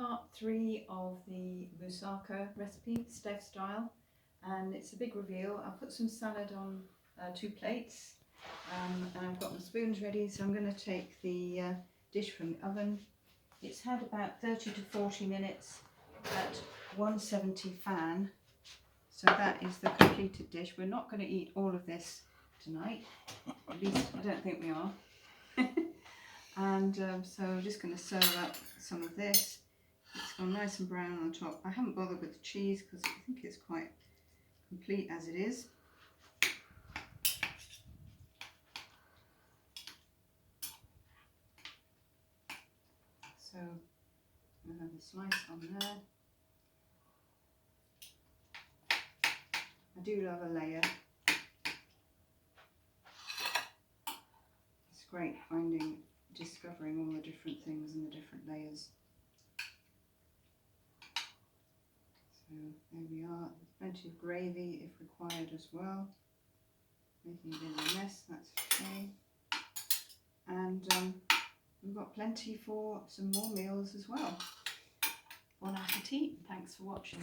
part 3 of the moussaka recipe, Steph style, and it's a big reveal. I'll put some salad on 2 plates, and I've got my spoons ready, so I'm going to take the dish from the oven. It's had about 30 to 40 minutes at 170 fan, so that is the completed dish. We're not going to eat all of this tonight, at least I don't think we are. And so I'm just going to serve up some of this. It's gone nice and brown on top. I haven't bothered with the cheese because I think it's quite complete as it is. So I'm going to have a slice on there. I do love a layer. It's great discovering all the different things and the different layers. So there we are. There's plenty of gravy if required as well. Making a bit of a mess, that's okay. And we've got plenty for some more meals as well. Bon appetit. Thanks for watching.